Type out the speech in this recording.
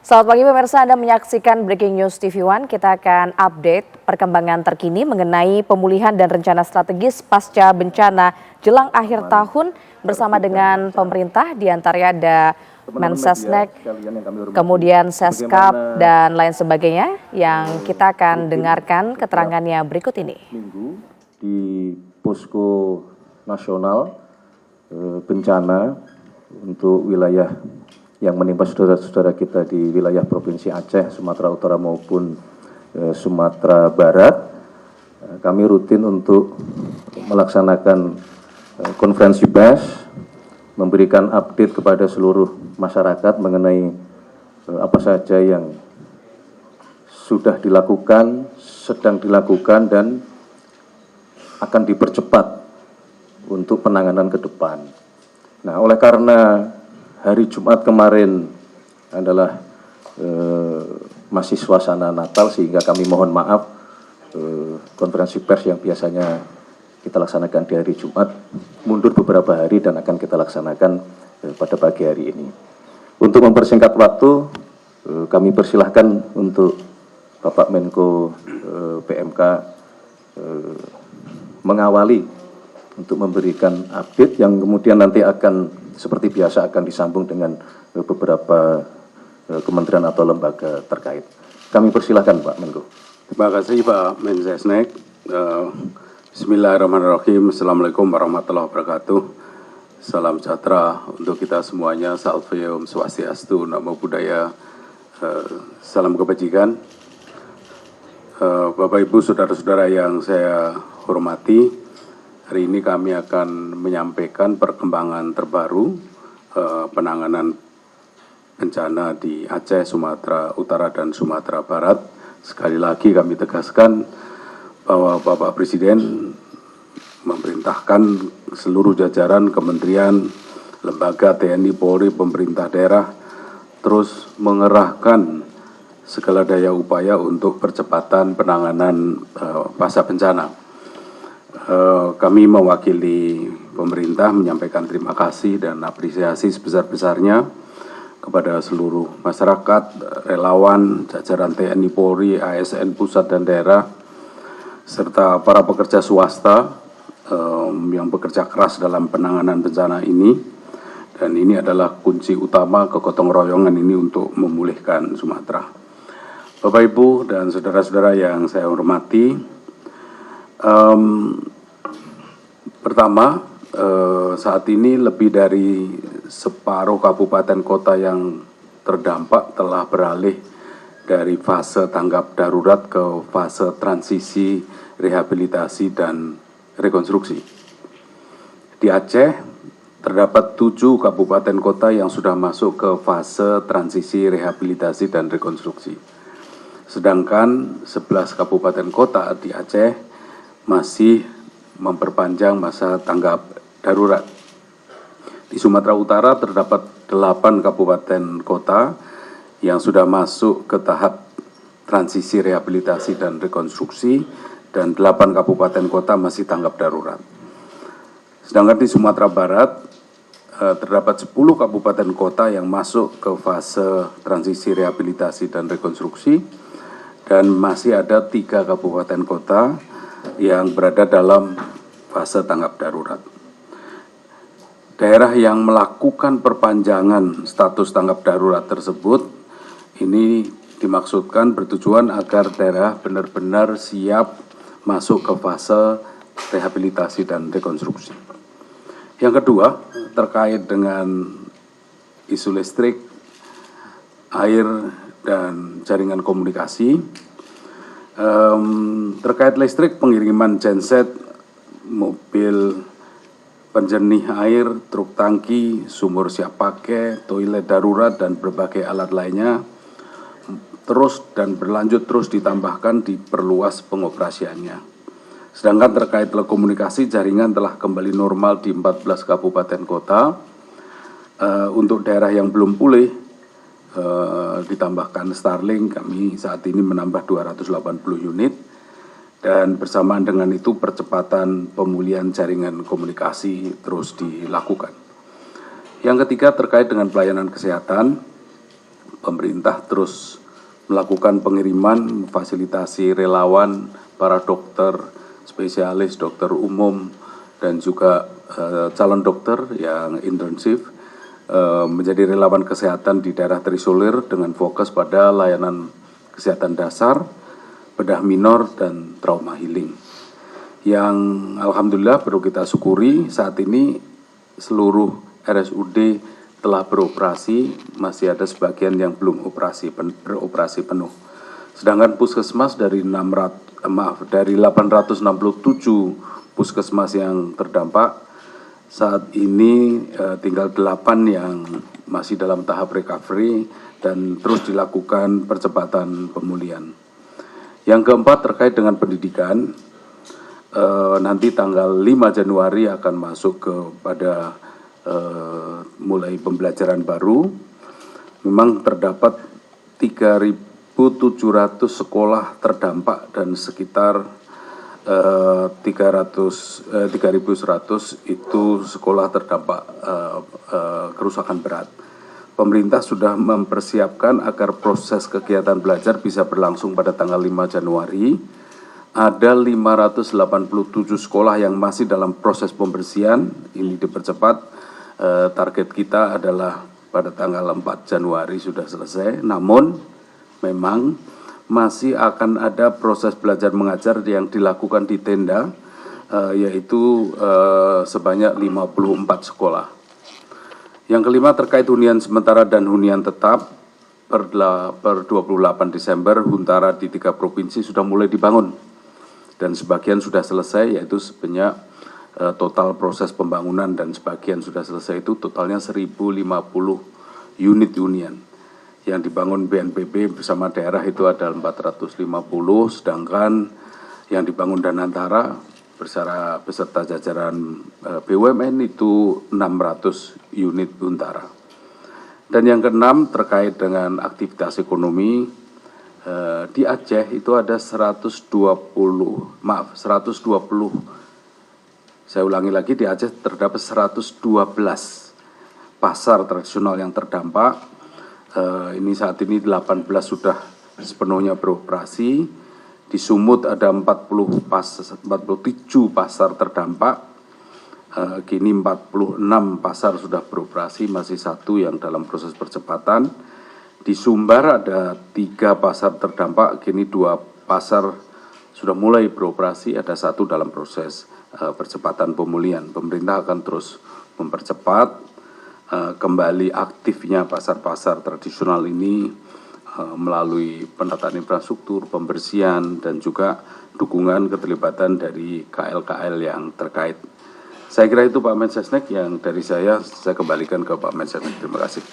Selamat pagi pemirsa, Anda menyaksikan Breaking News TV One. Kita akan update perkembangan terkini mengenai pemulihan dan rencana strategis pasca bencana jelang akhir tahun bersama dengan pemerintah. Di antaranya ada Mensesnek, kemudian Seskap dan lain sebagainya yang kita akan dengarkan keterangannya berikut ini. Minggu di Posko Nasional Bencana untuk wilayah yang menimpa saudara-saudara kita di wilayah Provinsi Aceh, Sumatera Utara maupun Sumatera Barat. Kami rutin untuk melaksanakan konferensi pers, memberikan update kepada seluruh masyarakat mengenai apa saja yang sudah dilakukan, sedang dilakukan, dan akan dipercepat untuk penanganan ke depan. Nah, oleh karena hari Jumat kemarin adalah masih suasana Natal, sehingga kami mohon maaf konferensi pers yang biasanya kita laksanakan di hari Jumat mundur beberapa hari dan akan kita laksanakan pada pagi hari ini. Untuk mempersingkat waktu, kami persilahkan untuk Bapak Menko PMK mengawali untuk memberikan update yang kemudian nanti akan seperti biasa akan disambung dengan beberapa kementerian atau lembaga terkait. Kami persilahkan Pak Menko. Terima kasih Pak Mensesnek. Bismillahirrahmanirrahim. Assalamualaikum warahmatullahi wabarakatuh. Salam sejahtera untuk kita semuanya. Salam Swastiastu, Namo Buddhaya, salam kebajikan. Bapak Ibu saudara-saudara yang saya hormati, hari ini kami akan menyampaikan perkembangan terbaru penanganan bencana di Aceh, Sumatera Utara, dan Sumatera Barat. Sekali lagi kami tegaskan bahwa Bapak Presiden memerintahkan seluruh jajaran kementerian, lembaga, TNI, Polri, pemerintah daerah terus mengerahkan segala daya upaya untuk percepatan penanganan pasca bencana. Kami mewakili pemerintah menyampaikan terima kasih dan apresiasi sebesar-besarnya kepada seluruh masyarakat, relawan, jajaran TNI, Polri, ASN pusat dan daerah, serta para pekerja swasta yang bekerja keras dalam penanganan bencana ini. Dan ini adalah kunci utama kegotong royongan ini untuk memulihkan Sumatera. Bapak, Ibu, dan saudara-saudara yang saya hormati, pertama, saat ini lebih dari separuh kabupaten kota yang terdampak telah beralih dari fase tanggap darurat ke fase transisi, rehabilitasi, dan rekonstruksi. Di Aceh, terdapat 7 kabupaten kota yang sudah masuk ke fase transisi, rehabilitasi, dan rekonstruksi. Sedangkan 11 kabupaten kota di Aceh masih memperpanjang masa tanggap darurat. Di Sumatera Utara terdapat 8 kabupaten kota yang sudah masuk ke tahap transisi, rehabilitasi, dan rekonstruksi, dan 8 kabupaten kota masih tanggap darurat. Sedangkan di Sumatera Barat terdapat 10 kabupaten kota yang masuk ke fase transisi, rehabilitasi, dan rekonstruksi, dan masih ada 3 kabupaten kota yang berada dalam fase tanggap darurat. Daerah yang melakukan perpanjangan status tanggap darurat tersebut ini dimaksudkan bertujuan agar daerah benar-benar siap masuk ke fase rehabilitasi dan rekonstruksi. Yang kedua, terkait dengan isu listrik, air, dan jaringan komunikasi. Terkait listrik, pengiriman genset, mobil penjernih air, truk tangki, sumur siap pakai, toilet darurat, dan berbagai alat lainnya terus dan berlanjut terus ditambahkan, diperluas pengoperasiannya. Sedangkan terkait telekomunikasi, jaringan telah kembali normal di 14 kabupaten kota. Untuk daerah yang belum pulih, ditambahkan Starlink, kami saat ini menambah 280 unit, dan bersamaan dengan itu percepatan pemulihan jaringan komunikasi terus dilakukan. Yang ketiga, terkait dengan pelayanan kesehatan, pemerintah terus melakukan pengiriman, fasilitasi relawan, para dokter, spesialis, dokter umum, dan juga calon dokter yang intensif menjadi relawan kesehatan di daerah terisolir dengan fokus pada layanan kesehatan dasar, bedah minor, dan trauma healing. Yang alhamdulillah perlu kita syukuri saat ini seluruh RSUD telah beroperasi, masih ada sebagian yang belum beroperasi penuh. Sedangkan puskesmas dari 867 puskesmas yang terdampak, saat ini tinggal 8 yang masih dalam tahap recovery dan terus dilakukan percepatan pemulihan. Yang keempat terkait dengan pendidikan, nanti tanggal 5 Januari akan masuk kepada mulai pembelajaran baru. Memang terdapat 3.700 sekolah terdampak dan sekitar 3.100 itu sekolah terdampak kerusakan berat. Pemerintah sudah mempersiapkan agar proses kegiatan belajar bisa berlangsung pada tanggal 5 Januari. Ada 587 sekolah yang masih dalam proses pembersihan, ini dipercepat. Target kita adalah pada tanggal 4 Januari sudah selesai, namun memang masih akan ada proses belajar mengajar yang dilakukan di tenda, yaitu sebanyak 54 sekolah. Yang kelima terkait hunian sementara dan hunian tetap, per 28 Desember Huntara di 3 provinsi sudah mulai dibangun dan sebagian sudah selesai, yaitu sebanyak total proses pembangunan dan sebagian sudah selesai itu totalnya 1.050 unit hunian. Yang dibangun BNPB bersama daerah itu ada 450, sedangkan yang dibangun Danantara beserta jajaran BUMN itu 600 unit Huntara. Dan yang keenam terkait dengan aktivitas ekonomi, di Aceh itu ada 120, saya ulangi lagi, di Aceh terdapat 112 pasar tradisional yang terdampak. Ini saat ini 18 sudah sepenuhnya beroperasi. Di Sumut ada 47 pasar terdampak. Kini 46 pasar sudah beroperasi, masih 1 yang dalam proses percepatan. Di Sumbar ada 3 pasar terdampak, kini 2 pasar sudah mulai beroperasi, ada 1 dalam proses percepatan pemulihan. Pemerintah akan terus mempercepat kembali aktifnya pasar-pasar tradisional ini melalui penataan infrastruktur, pembersihan, dan juga dukungan keterlibatan dari KL-KL yang terkait. Saya kira itu Pak Mensesnek yang dari saya kembalikan ke Pak Mensesnek. Terima kasih.